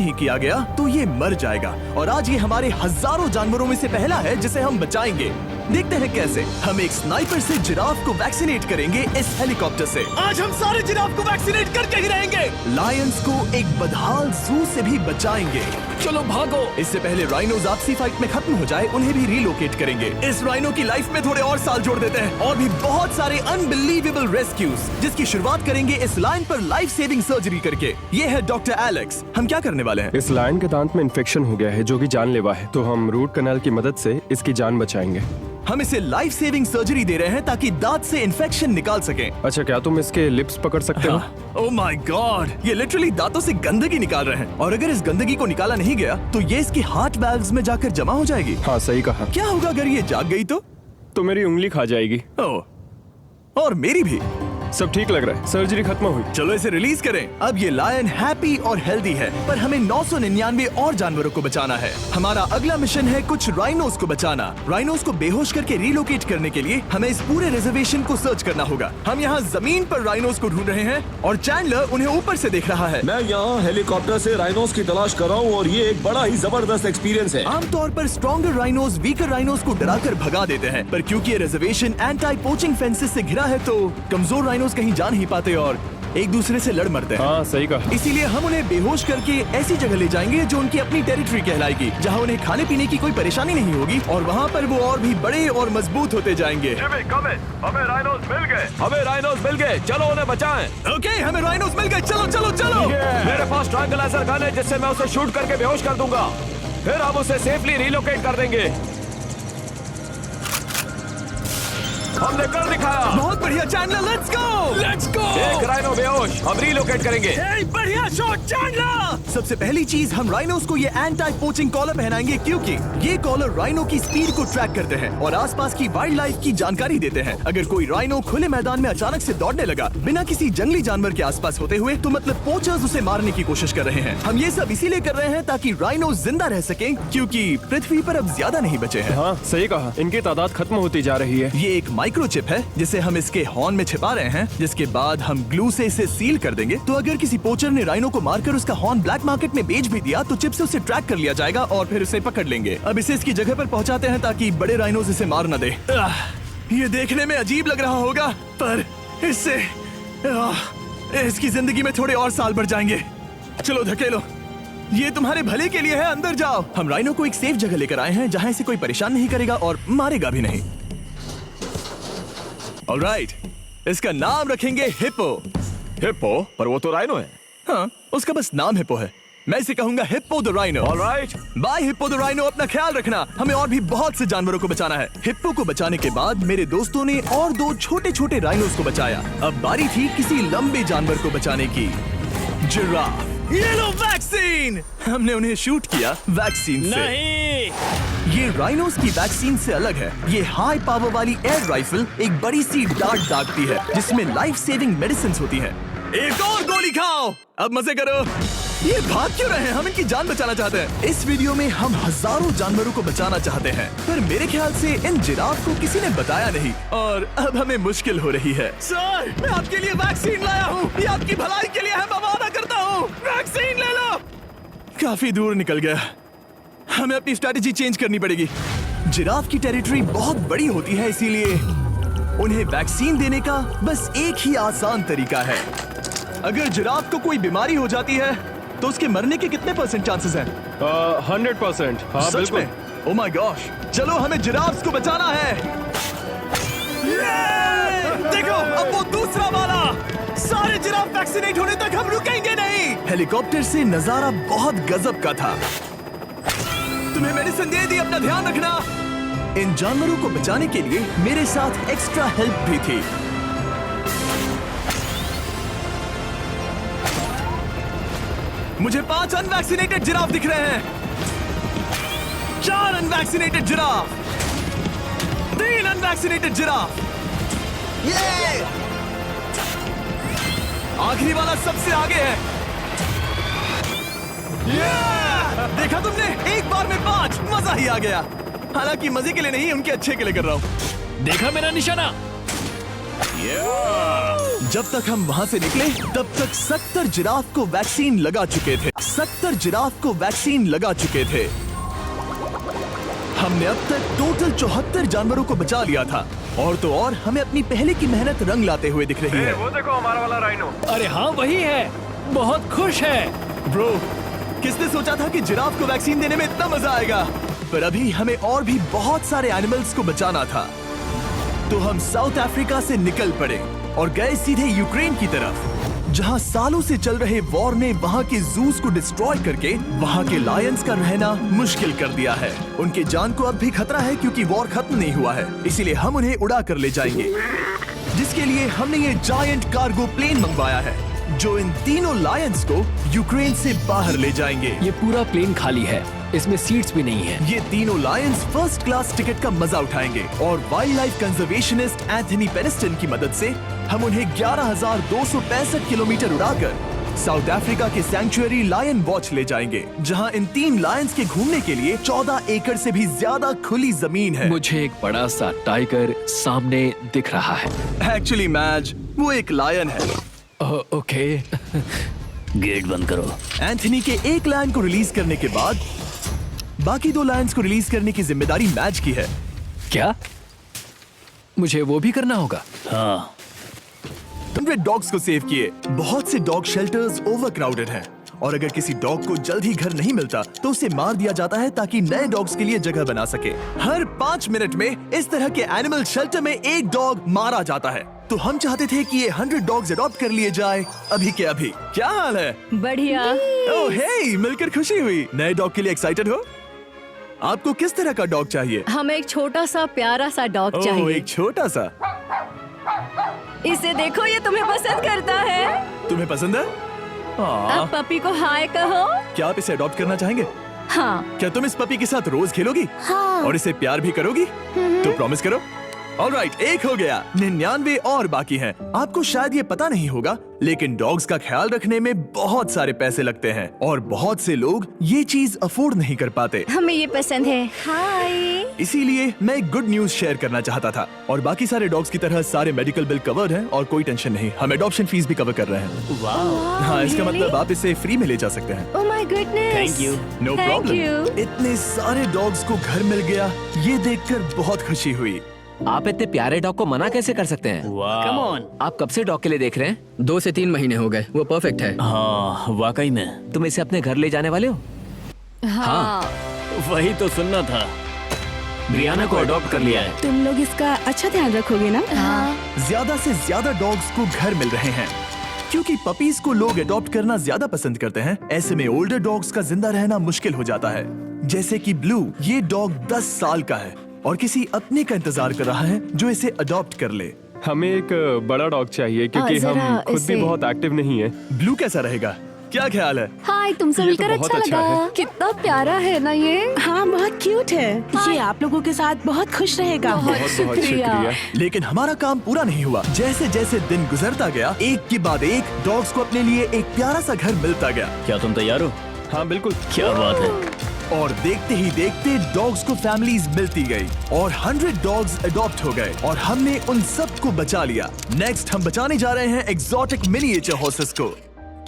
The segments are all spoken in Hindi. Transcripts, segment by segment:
नहीं किया गया तो ये मर जाएगा। और आज ये हमारे हजारों जानवरों में से पहला है जिसे हम बचाएंगे। देखते हैं कैसे। हम एक स्नाइपर से जिराफ को वैक्सीनेट करेंगे इस हेलीकॉप्टर से। आज हम सारे जिराफ को वैक्सीनेट करके ही रहेंगे। लायंस को एक बदहाल जू से भी बचाएंगे। चलो भागो। इससे पहले राइनोज आपसी फाइट में खत्म हो जाए, उन्हें भी रिलोकेट करेंगे। इस राइनो की लाइफ में थोड़े और साल जोड़ देते हैं और भी बहुत सारे अनबिलीवेबल रेस्क्यूज, जिसकी शुरुआत करेंगे इस लायन पर लाइफ सेविंग सर्जरी करके। ये है डॉक्टर एलेक्स। हम क्या करने वाले हैं? इस लायन के दांत में इन्फेक्शन हो गया है जो कि जानलेवा है, तो हम रूट कैनाल की मदद से इसकी जान बचाएंगे। हम इसे लाइफ सेविंग सर्जरी दे रहे हैं ताकि दांत से इन्फेक्शन निकाल सकें। अच्छा, क्या तुम इसके लिप्स पकड़ सकते हो? ओह माय गॉड, ये लिटरली दांतों से गंदगी निकाल रहे हैं। और अगर इस गंदगी को निकाला नहीं गया तो ये इसकी हार्ट वाल्व्स में जाकर जमा हो जाएगी। हाँ, सही कहा। क्या होगा अगर ये जाग गई तो? तो मेरी उंगली खा जाएगी। ओह, और मेरी भी। सब ठीक लग रहा है, सर्जरी खत्म हुई। चलो इसे रिलीज करें। अब ये लायन हैप्पी और हेल्दी है, पर हमें 999 और जानवरों को बचाना है। हमारा अगला मिशन है कुछ राइनोस को बचाना। राइनोस को बेहोश करके रिलोकेट करने के लिए हमें इस पूरे रिजर्वेशन को सर्च करना होगा। हम यहाँ जमीन पर राइनोस को ढूंढ रहे हैं और चैंडलर उन्हें ऊपर से देख रहा है। मैं यहाँ हेलीकॉप्टर से राइनोस की तलाश कर रहा हूँ और ये एक बड़ा ही जबरदस्त एक्सपीरियंस है। आमतौर पर स्ट्रॉन्गर राइनोस वीकर राइनोस को डराकर भगा देते हैं, पर क्योंकि ये रिजर्वेशन एंटी पोचिंग फेंसेस से घिरा है तो कमजोर राइनोस कहीं जा नहीं पाते और एक दूसरे से लड़ मरते हैं। हाँ, सही कहा। इसीलिए हम उन्हें बेहोश करके ऐसी जगह ले जाएंगे जो उनकी अपनी टेरिटरी कहलाएगी, जहाँ उन्हें खाने पीने की कोई परेशानी नहीं होगी और वहाँ पर वो और भी बड़े और मजबूत होते जाएंगे। हमें राइनोस मिल गए। हमें राइनोस मिल गए, चलो उन्हें बचाएं। ओके, हमें राइनोस मिल गए। चलो चलो चलो। मेरे पास ट्रैंगलाइजर गन है जिससे मैं उसे शूट करके बेहोश कर दूंगा, फिर हम उसे सेफली रिलोकेट कर देंगे। हमने कर दिखाया। बहुत बढ़िया चैंडलर, लेट्स गो। एक राइनो बेहोश, हम रिलोकेट करेंगे। बढ़िया शॉट चैंडलर। सबसे पहली चीज, हम राइनोस को ये एंटी पोचिंग कॉलर पहनाएंगे क्योंकि ये कॉलर राइनो की स्पीड को ट्रैक करते हैं और आसपास की वाइल्ड लाइफ की जानकारी देते हैं। अगर कोई राइनो खुले मैदान में अचानक से दौड़ने लगा बिना किसी जंगली जानवर के आसपास होते हुए, तो मतलब पोचर्स उसे मारने की कोशिश कर रहे हैं। हम ये सब इसीलिए कर रहे हैं ताकि राइनो जिंदा रह सकें, क्योंकि पृथ्वी पर अब ज्यादा नहीं बचे हैं। हाँ, सही कहा। इनकी तादाद खत्म होती जा रही है। ये एक माइक्रोचिप है जिसे हम इसके हॉर्न में छिपा रहे हैं, जिसके बाद हम ग्लू से इसे सील कर देंगे। तो अगर किसी पोचर ने राइनो को मारकर उसका हॉर्न ब्लैक मार्केट में बेच भी दिया तो चिप से उसे ट्रैक कर लिया जाएगा और फिर उसे पकड़ लेंगे। अब इसे इसकी जगह पर पहुंचाते हैं ताकि बड़े राइनोस इसे मार न दे। ये देखने में अजीब लग रहा होगा, पर इससे इसकी जिंदगी में थोड़े और साल बढ़ जाएंगे। चलो धकेलो, ये तुम्हारे भले के लिए है, अंदर जाओ। हम राइनो को एक सेफ जगह लेकर आए हैं जहाँ इसे कोई परेशान नहीं करेगा और मारेगा भी नहीं। ऑलराइट, इसका नाम रखेंगे हिप्पो। हिप्पो? पर वो तो राइनो है। हाँ, उसका बस नाम हिप्पो है। मैं इसे कहूंगा hippo the rhino. Alright. Bye hippo the rhino. अपना ख्याल रखना, हमें और भी बहुत से जानवरों को बचाना है। हिप्पो को बचाने के बाद मेरे दोस्तों ने और 2 छोटे छोटे राइनोस को बचाया। अब बारी थी किसी लंबे जानवर को बचाने की। जिराफ। ये लो वैक्सीन। हमने उन्हें शूट किया वैक्सीन से। नहीं। ये राइनोस की वैक्सीन से अलग है। ये हाई पावर वाली एयर राइफल एक बड़ी सी डार्ट दागती है जिसमें लाइफ सेविंग मेडिसिन होती है। एक और गोली खाओ, अब मजे करो। ये भाग क्यों रहे हैं? हम इनकी जान बचाना चाहते हैं। इस वीडियो में हम हजारों जानवरों को बचाना चाहते हैं, पर मेरे ख्याल से इन जिराफ को किसी ने बताया नहीं और अब हमें मुश्किल हो रही है। सर, मैं आपके लिए वैक्सीन लाया हूँ। ये आपकी भलाई के लिए है, मैं वादा करता हूँ। वैक्सीन ले लो। काफी दूर निकल गया, हमें अपनी स्ट्रेटेजी चेंज करनी पड़ेगी। जिराफ की टेरिटरी बहुत बड़ी होती है, इसीलिए उन्हें वैक्सीन देने का बस एक ही आसान तरीका है। अगर जिराफ को कोई बीमारी हो जाती है तो उसके मरने के कितने % चांसेस हैं? 100%। हाँ, सच बिल्कुल। में? ओह माय गॉश, चलो हमें जिराफ्स को बचाना है। देखो, अब वो दूसरा वाला। सारे जिराफ वैक्सीनेट होने तक हम रुकेंगे नहीं। हेलीकॉप्टर से नजारा बहुत गजब का था। तुम्हें मेडिसिन दे दी, अपना ध्यान रखना। इन जानवरों को बचाने के लिए मेरे साथ एक्स्ट्रा हेल्प भी थी। मुझे 5 अनवैक्सीनेटेड जिराफ दिख रहे हैं। 4 अनवैक्सीनेटेड जिराफ, 3 अनवैक्सीनेटेड जिराफ। ये आखिरी वाला सबसे आगे है। देखा तुमने, एक बार में 5। मजा ही आ गया। हालांकि मजे के लिए नहीं, उनके अच्छे के लिए कर रहा हूँ। देखा मेरा निशाना? जब तक हम वहाँ से निकले तब तक 70 जिराफ को वैक्सीन लगा चुके थे। 70 जिराफ को वैक्सीन लगा चुके थे। हमने अब तक टोटल 74 जानवरों को बचा लिया था। और तो और हमें अपनी पहले की मेहनत रंग लाते हुए दिख रही है। वो देखो हमारा वाला राइनो। अरे हाँ वही है, बहुत खुश है। ब्रो, किसने सोचा था कि जिराफ को वैक्सीन देने में इतना मजा आएगा? पर अभी हमें और भी बहुत सारे एनिमल्स को बचाना था। तो हम साउथ अफ्रीका से निकल पड़े और गए सीधे यूक्रेन की तरफ, जहां सालों से चल रहे वॉर ने वहां के जूस को डिस्ट्रॉय करके वहां के लायंस का रहना मुश्किल कर दिया है। उनके जान को अब भी खतरा है क्योंकि वॉर खत्म नहीं हुआ है, इसीलिए हम उन्हें उड़ा कर ले जाएंगे, जिसके लिए हमने ये जायंट कार्गो प्लेन मंगवाया है जो इन तीनों लायंस को यूक्रेन से बाहर ले जाएंगे। ये पूरा प्लेन खाली है, इसमेमें सीट्स भी नहीं है। ये तीनों लायंस फर्स्ट क्लास टिकट का मजा उठाएंगे और वाइल्ड लाइफ कंजर्वेशनिस्ट एंथनी पेनिस्टन की मदद से हम उन्हें 11,265 किलोमीटर उड़ाकर साउथ अफ्रीका के सैंक्चुअरी लायन वॉच ले जाएंगे, जहां इन 3 लायंस के घूमने के लिए 14 एकड़ से भी ज्यादा खुली जमीन है। मुझे एक बड़ा सा टाइगर सामने दिख रहा है। एक्चुअली मैच, वो एक लायन है। ओके। गेट बंद करो। एंथनी के एक लायन को रिलीज करने के बाद बाकी 2 लायंस को रिलीज करने की जिम्मेदारी मैच की है। क्या मुझे वो भी करना होगा? हाँ, 100 डॉग्स को सेव किए। बहुत से डॉग शेल्टर्स ओवरक्राउडेड हैं और अगर किसी डॉग को जल्द ही घर नहीं मिलता तो उसे मार दिया जाता है ताकि नए डॉग्स के लिए जगह बना सके। हर 5 मिनट में इस तरह के एनिमल शेल्टर में एक डॉग मारा जाता है। तो हम चाहते थे कि ये 100 डॉग्स अडॉप्ट कर लिए जाए अभी के अभी। क्या हाल है? बढ़िया। ओह हे, मिलकर खुशी हुई। नए डॉग के लिए एक्साइटेड हो? आपको किस तरह का डॉग चाहिए? हमें एक छोटा सा प्यारा सा डॉग ओह, चाहिए। एक छोटा सा। इसे देखो, ये तुम्हें पसंद करता है। तुम्हें पसंद है? अब पपी को हाय कहो। क्या आप इसे अडॉप्ट करना चाहेंगे? हाँ। क्या तुम इस पपी के साथ रोज खेलोगी? हाँ। और इसे प्यार भी करोगी? तो प्रॉमिस करो। ऑलराइट, एक हो गया। 99 और बाकी हैं। आपको शायद ये पता नहीं होगा, लेकिन डॉग्स का ख्याल रखने में बहुत सारे पैसे लगते हैं और बहुत से लोग ये चीज अफोर्ड नहीं कर पाते। हमें ये पसंद है। हाय। इसीलिए मैं एक गुड न्यूज शेयर करना चाहता था। और बाकी सारे डॉग्स की तरह सारे मेडिकल बिल कवर्ड हैं और कोई टेंशन नहीं। हम एडॉप्शन फीस भी कवर कर रहे हैं। हाँ, इसका मतलब आप इसे फ्री में ले जा सकते हैं। Oh my goodness. Thank you. No Thank problem. you. इतने सारे डॉग्स को घर मिल गया, ये देखकर बहुत खुशी हुई। आप इतने प्यारे डॉग को मना कैसे कर सकते हैं? Come on. आप कब से डॉग के लिए देख रहे हैं? 2 से 3 महीने हो गए, वो परफेक्ट है। हाँ, वाकई में। तुम इसे अपने घर ले जाने वाले हो? हाँ। वही तो सुनना था। ब्रियाना को अडॉप्ट कर लिया है। तुम लोग इसका अच्छा ध्यान रखोगे ना? हाँ। ज्यादा से ज्यादा डॉग्स को घर मिल रहे हैं क्योंकि पपीज को लोग अडॉप्ट करना ज्यादा पसंद करते हैं। ऐसे में ओल्डर डॉग्स का जिंदा रहना मुश्किल हो जाता है। जैसे कि ब्लू, ये डॉग 10 साल का है और किसी अपने का इंतजार कर रहा है जो इसे अडॉप्ट कर ले। हमें एक बड़ा डॉग चाहिए क्योंकि जरा हम खुद भी इसे- बहुत एक्टिव नहीं है। ब्लू कैसा रहेगा? क्या ख्याल है? हाय, तुमसे ये तो मिलकर बहुत अच्छा अच्छा लगा। है। कितना प्यारा है ना ये। हाँ, बहुत क्यूट है। ये आप लोगों के साथ बहुत खुश रहेगा। बहुत बहुत बहुत शुक्रिया। लेकिन हमारा काम पूरा नहीं हुआ। जैसे जैसे दिन गुजरता गया, एक के बाद एक डॉग्स को अपने लिए एक प्यारा सा घर मिलता गया। क्या तुम तैयार हो? हाँ बिल्कुल। क्या बात है। और देखते ही देखते डॉग्स को फैमिलीज मिलती गई और 100 डॉग्स अडॉप्ट हो गए और हमने उन सब को बचा लिया। नेक्स्ट हम बचाने जा रहे हैं एग्जॉटिक मिनिएचर हॉर्सेस को,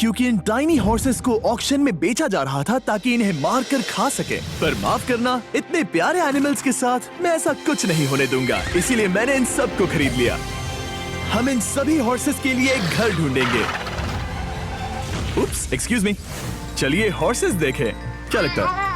क्योंकि इन टाइनी हॉर्सेस को ऑक्शन में बेचा जा रहा था ताकि इन्हें मार कर खा सके। पर माफ करना, इतने प्यारे एनिमल्स के साथ मैं ऐसा कुछ नहीं होने दूंगा। इसीलिए मैंने इन सब को खरीद लिया। हम इन सभी हॉर्सेस के लिए एक घर ढूंढेंगे। उप्स, एक्सक्यूज मी। चलिए हॉर्सेस देखें। क्या लगता है?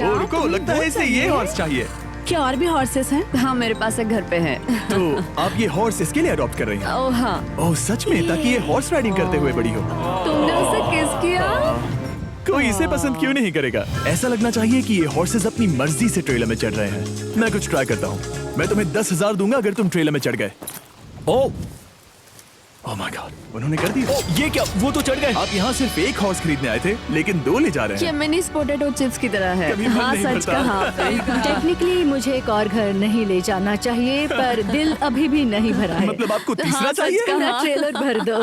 ओ रुको, लगता है इसे ये हॉर्स चाहिए। क्या और भी हॉर्सेस हैं? हाँ, मेरे पास एक घर पे है। तो आप ये हॉर्स इसके लिए अडॉप्ट कर रही हैं? ओह हाँ। ओह सच में? ताकि ये हॉर्स राइडिंग करते हुए बड़ी हो। तुमने उसे किस किया? कोई इसे पसंद क्यों नहीं करेगा? ऐसा लगना चाहिए कि ये हॉर्सेस अपनी मर्जी से ट्रेलर में चढ़ रहे हैं। मैं कुछ ट्राई करता हूँ। मैं तुम्हें 10,000 दूंगा अगर तुम ट्रेलर में चढ़ गए। ओह माय गॉड, उन्होंने कर दिया। ये क्या? वो तो चढ़ गए। आप यहाँ सिर्फ एक हॉर्स खरीदने आए थे, लेकिन 2 ले जा रहे ये हैं। मिनी पोटैटो चिप्स की तरह है। कभी मन हाँ, नहीं सच भरता। कहा। टेक्निकली मुझे एक और घर नहीं ले जाना चाहिए, पर दिल अभी भी नहीं भरा है। मतलब आपको तीसरा हाँ, सच चाहिए? कहा। ट्रेलर भर दो।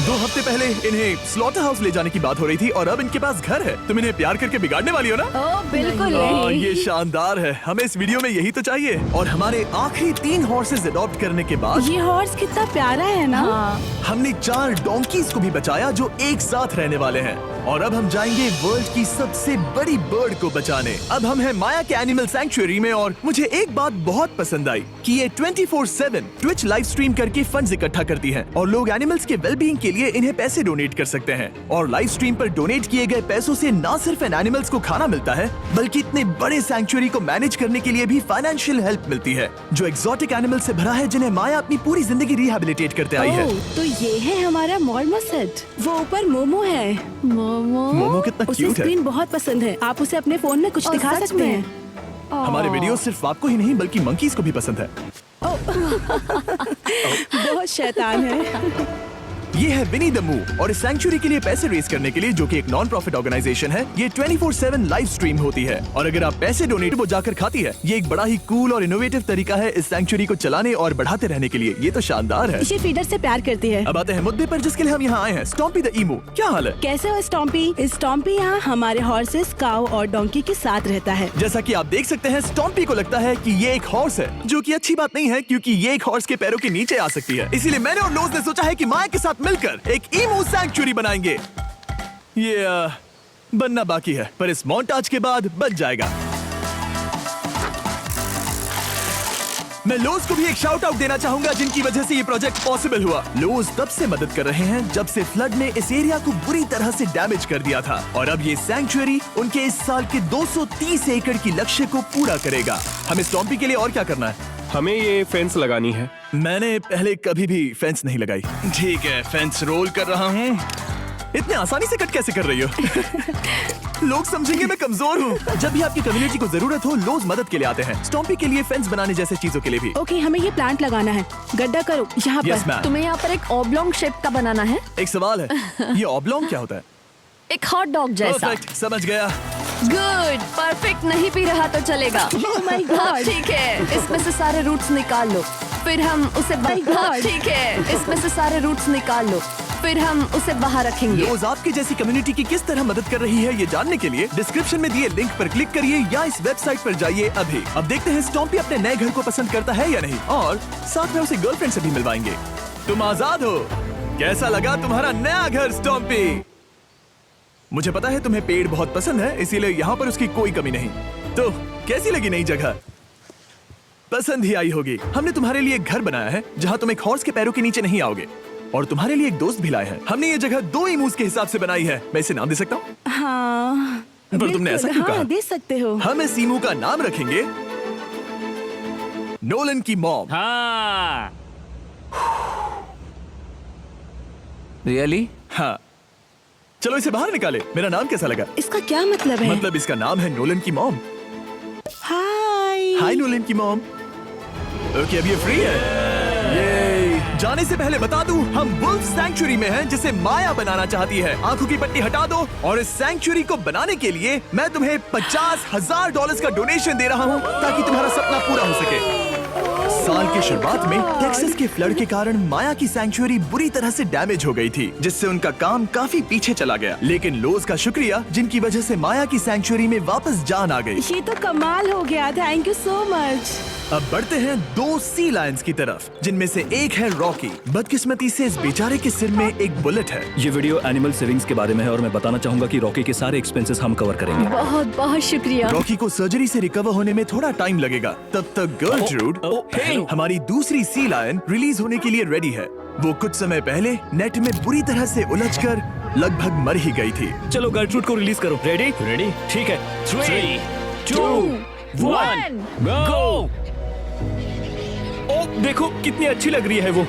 2 हफ्ते पहले इन्हें स्लॉटर हाउस ले जाने की बात हो रही थी और अब इनके पास घर है। तुम इन्हें प्यार करके बिगाड़ने वाली हो ना? ओह बिल्कुल हाँ, नहीं। ये शानदार है। हमें इस वीडियो में यही तो चाहिए। और हमारे आखिरी 3 हॉर्सेस अडॉप्ट करने के बाद ये हॉर्स कितना प्यारा है ना? हाँ। हमने 4 डोंकीज को भी बचाया जो एक साथ रहने वाले हैं। और अब हम जाएंगे वर्ल्ड की सबसे बड़ी बर्ड को बचाने। अब हम हैं माया के एनिमल सैंक्चुअरी में और मुझे एक बात बहुत पसंद आई कि ये 24/7 ट्विच लाइव स्ट्रीम करके फंड्स इकट्ठा करती है और लोग एनिमल्स के वेलबींग के लिए इन्हें पैसे डोनेट कर सकते हैं। और लाइव स्ट्रीम पर डोनेट किए गए पैसों से न सिर्फ इन एनिमल्स को खाना मिलता है बल्कि इतने बड़े सैंक्चुअरी को मैनेज करने के लिए भी फाइनेंशियल हेल्प मिलती है, जो एक्सोटिक एनिमल से भरा है जिन्हें माया अपनी पूरी जिंदगी रिहैबिलिटेट करते आई है। तो ये है हमारा मॉर्मोसेट। वो ऊपर मोमो है। मोमो कितना उसे क्यूट है। स्क्रीन बहुत पसंद है। आप उसे अपने फोन में कुछ दिखा सच सकते में? हैं। हमारे वीडियो सिर्फ आपको ही नहीं बल्कि मंकीज को भी पसंद है। बहुत शैतान है। ये है विनी द मू और इस सैंक्चुअरी के लिए पैसे रेज करने के लिए, जो कि एक नॉन प्रॉफिट ऑर्गेनाइजेशन है, ये 24/7 लाइव स्ट्रीम होती है और अगर आप पैसे डोनेट वो जाकर खाती है। ये एक बड़ा ही कूल और इनोवेटिव तरीका है इस सैंक्चुअरी को चलाने और बढ़ाते रहने के लिए। ये तो शानदार है। ये फीडर से प्यार करती है। अब आते हैं मुद्दे पर जिसके लिए हम यहाँ आए हैं, स्टॉम्पी द ईमू। क्या हाल है? कैसे हो स्टॉम्पी? स्टॉम्पी यहाँ हमारे हॉर्सेस, काऊ और डोंकी के साथ रहता है। जैसा कि आप देख सकते हैं, स्टॉम्पी को लगता है कि ये एक हॉर्स है, जो कि अच्छी बात नहीं है क्योंकि ये एक हॉर्स के पैरों के नीचे आ सकती है। इसीलिए मैंने और लोज ने सोचा है कि माया के साथ मिलकर एक ईमू सैंक्चुअरी बनाएंगे। ये बनना बाकी है, पर इस मोंटाज के बाद बन जाएगा। मैं लोज को भी एक शाउट आउट देना चाहूंगा जिनकी वजह से ये प्रोजेक्ट पॉसिबल हुआ। लोज तब से मदद कर रहे हैं जब से फ्लड ने इस एरिया को बुरी तरह से डैमेज कर दिया था और अब ये सैंक्चुअरी उनके इस साल के 230 एकड़ की लक्ष्य को पूरा करेगा। हमें स्टॉम्पी के लिए और क्या करना है? हमें ये फेंस लगानी है। मैंने पहले कभी भी फेंस नहीं लगाई। ठीक है, फेंस रोल कर रहा हूँ। इतने आसानी से कट कैसे कर रही हो? लोग समझेंगे मैं कमजोर हूँ। जब भी आपकी कम्युनिटी को जरूरत हो, लोग मदद के लिए आते हैं। स्टॉम्पी के लिए फेंस बनाने जैसे चीजों के लिए भी। ओके, हमें ये प्लांट लगाना है। गड्ढा करो यहाँ यस पर। मैम। तुम्हें यहाँ पर एक ऑब्लोंग शेप का बनाना है, एक सवाल है, ये ऑब्लोंग क्या होता है? एक हॉट डॉग जैसा। परफेक्ट, समझ गया। गुड, परफेक्ट नहीं पी रहा तो चलेगा। Oh my God. हाँ, ठीक है, इसमें से सारे रूट्स निकाल लो, फिर हम उसे हाँ, ठीक है, इसमें से सारे रूट्स निकाल लो, फिर हम उसे बाहर रखेंगे। लोज आपकी जैसी कम्युनिटी की किस तरह मदद कर रही है ये जानने के लिए डिस्क्रिप्शन में दिए लिंक पर क्लिक करिए या इस वेबसाइट पर जाइए अभी। अब देखते हैं स्टॉम्पी अपने नए घर को पसंद करता है या नहीं, और साथ में उसे गर्लफ्रेंड से भी मिलवाएंगे। तुम आजाद हो। कैसा लगा तुम्हारा नया घर स्टॉम्पी? मुझे पता है तुम्हें पेड़ बहुत पसंद है, इसीलिए यहाँ पर उसकी कोई कमी नहीं। तो कैसी लगी नई जगह? पसंद ही आई होगी। हमने तुम्हारे लिए एक घर बनाया है जहाँ तुम एक हॉर्स के पैरों के नीचे नहीं आओगे, और तुम्हारे लिए एक दोस्त भी लाए हैं। हमने ये जगह 2 ईमूस के हिसाब से बनाई है। मैं इसे नाम दे सकता हूँ? हाँ, पर तुमने ऐसा क्यों कहा? हाँ, दे सकते हो। हम इस ईमू का नाम रखेंगे नोलन की मॉम। हाँ। रियली? हाँ, चलो इसे बाहर निकाले। मेरा नाम कैसा लगा? इसका क्या मतलब है? मतलब इसका नाम है नोलन की मॉम। हाय। हाय नोलन की मॉम। ओके, अब ये फ्री है। ये जाने से पहले बता दूं, हम वुल्फ सैंक्चुअरी में हैं जिसे माया बनाना चाहती है। आंखों की पट्टी हटा दो, और इस सैंक्चुअरी को बनाने के लिए मैं तुम्हें $50,000 का डोनेशन दे रहा हूं ताकि तुम्हारा सपना पूरा हो सके। साल की शुरुआत में टेक्सास के फ्लड के कारण माया की सैंक्चुअरी बुरी तरह से डैमेज हो गई थी, जिससे उनका काम काफी पीछे चला गया। लेकिन लोज का शुक्रिया, जिनकी वजह से माया की सैंक्चुअरी में वापस जान आ गई। ये तो कमाल हो गया। Thank you so much. अब बढ़ते हैं 2 सी लायंस की तरफ, जिनमें से एक है रॉकी। बदकिस्मती से इस बेचारे के सिर में एक बुलेट है। ये वीडियो एनिमल सेविंग्स के बारे में है और मैं बताना चाहूंगा कि रॉकी के सारे एक्सपेंसेस हम कवर करेंगे। बहुत बहुत शुक्रिया। रॉकी को सर्जरी से रिकवर होने में थोड़ा टाइम लगेगा। तब तक गर्लट्रूड, हमारी दूसरी सी लायन, रिलीज होने के लिए रेडी है। वो कुछ समय पहले नेट में बुरी तरह से उलझकर लगभग मर ही गई थी। चलो गर्लट्रूड को रिलीज करो। रेडी? रेडी? ठीक है। 3, 2, 1, गो! ओ, देखो कितनी अच्छी लग रही है वो।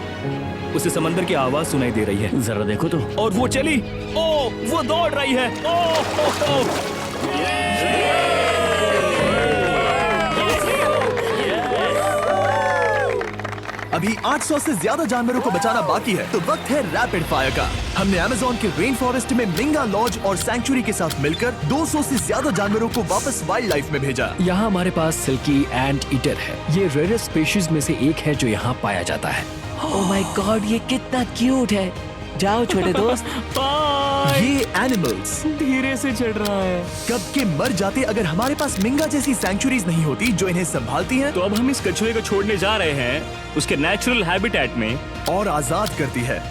उसे समंदर की आवाज सुनाई दे रही है। जरा देखो तो। और वो चली। ओ, वो दौड़ रही है। ओ, अभी 800 से ज्यादा जानवरों को बचाना बाकी है, तो वक्त है रैपिड फायर का। हमने अमेज़न के रेन फॉरेस्ट में मिंगा लॉज और सैंक्चुअरी के साथ मिलकर 200 से ज्यादा जानवरों को वापस वाइल्ड लाइफ में भेजा। यहाँ हमारे पास सिल्की एंट ईटर है। ये रेयरेस्ट स्पीशीज में से एक है जो यहाँ पाया जाता है। ओह माय गॉड, ये कितना क्यूट है। जाओ छोटे दोस्त। ये एनिमल्स धीरे से चढ़ रहा है। कब के मर जाते अगर हमारे पास मिंगा जैसी सैंक्चुरीज नहीं होती जो इन्हें संभालती हैं तो अब हम इस कछुए को छोड़ने जा रहे हैं उसके नेचुरल हैबिटेट में। और आजाद करती है।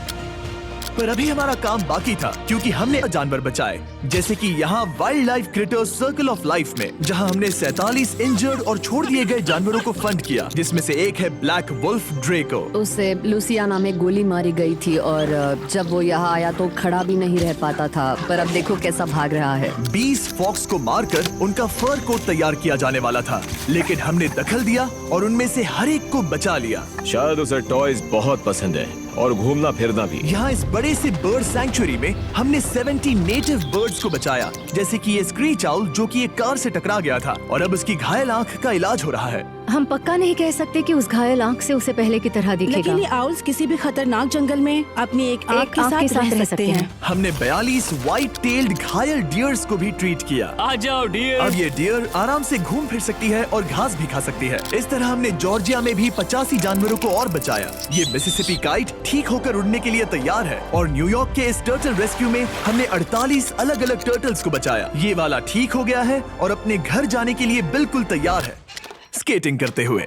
पर अभी हमारा काम बाकी था क्योंकि हमने जानवर बचाए, जैसे कि यहाँ wild life creators circle of life में, जहाँ हमने 47 इंजर्ड और छोड़ दिए गए जानवरों को फंड किया, जिसमें से एक है ब्लैक वुल्फ ड्रेको। उसे लुसियाना में गोली मारी गई थी और जब वो यहाँ आया तो खड़ा भी नहीं रह पाता था, पर अब देखो कैसा भाग रहा है। 20 फॉक्स को मारकर उनका फर कोट तैयार किया जाने वाला था, लेकिन हमने दखल दिया और उनमें से हर एक को बचा लिया। शायद उसे टॉयज बहुत पसंद है और घूमना फिरना भी। यहाँ इस बड़े से बर्ड सैंक्चुरी में हमने 70 नेटिव बर्ड्स को बचाया, जैसे कि ये स्क्रीच आउल जो कि एक कार से टकरा गया था और अब उसकी घायल आंख का इलाज हो रहा है। हम पक्का नहीं कह सकते कि उस घायल आंख से उसे पहले की तरह दिखेगा। लेकिन ये आउल्स किसी भी खतरनाक जंगल में अपनी एक आंख के साथ रह सकते हैं। हमने 42 व्हाइट टेल्ड घायल डियर्स को भी ट्रीट किया। आ जाओ डियर। अब ये डियर आराम से घूम फिर सकती है और घास भी खा सकती है। इस तरह हमने जॉर्जिया में भी 85 जानवरों को और बचाया। ये मिसिसिपी काइट ठीक होकर उड़ने के लिए तैयार है और न्यूयॉर्क के इस टर्टल रेस्क्यू में हमने 48 अलग अलग टर्टल्स को बचाया। ये वाला ठीक हो गया है और अपने घर जाने के लिए बिल्कुल तैयार है स्केटिंग करते हुए।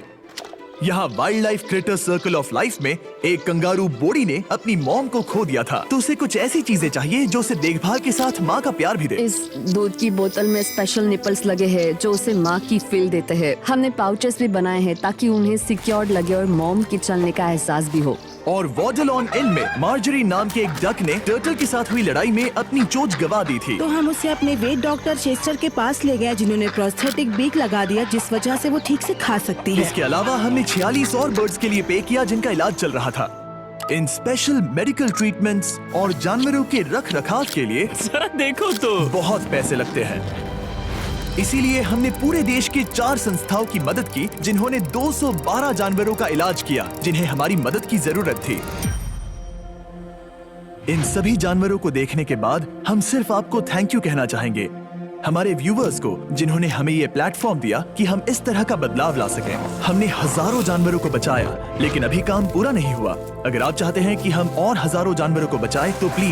यहाँ wild life creator circle of life में एक कंगारू बोडी ने अपनी मॉम को खो दिया था, तो उसे कुछ ऐसी चीजें चाहिए जो उसे देखभाल के साथ माँ का प्यार भी दे। इस दूध की बोतल में स्पेशल निपल्स लगे हैं जो उसे माँ की फील देते हैं। हमने पाउचेस भी बनाए हैं ताकि उन्हें सिक्योर्ड लगे और मॉम के चलने का एहसास भी हो। और वॉडलॉन इन में मार्जरी नाम के एक डक ने टर्टल के साथ हुई लड़ाई में अपनी चोंच गवा दी थी, तो हम उसे अपने वेट डॉक्टर चेस्टर के पास ले गए, जिन्होंने प्रोस्थेटिक बीक लगा दिया जिस वजह से वो ठीक से खा सकती है। इसके अलावा हमने 46 और बर्ड्स के लिए पे किया जिनका इलाज चल रहा था। इन स्पेशल मेडिकल ट्रीटमेंट्स और जानवरों के रख रखाव के लिए जरा देखो तो बहुत पैसे लगते हैं। इसीलिए हमने पूरे देश के 4 संस्थाओं की मदद की जिन्होंने 212 जानवरों का इलाज किया जिन्हें हमारी मदद की जरूरत थी। इन सभी जानवरों को देखने के बाद हम सिर्फ आपको थैंक यू कहना चाहेंगे, हमारे व्यूवर्स को जिन्होंने हमें ये प्लेटफॉर्म दिया कि हम इस तरह का बदलाव ला सकें। हमने हजारों जानवरों को बचाया, लेकिन अभी काम पूरा नहीं हुआ। अगर आप चाहते हैं कि हम और हजारों जानवरों को बचाएं तो प्लीज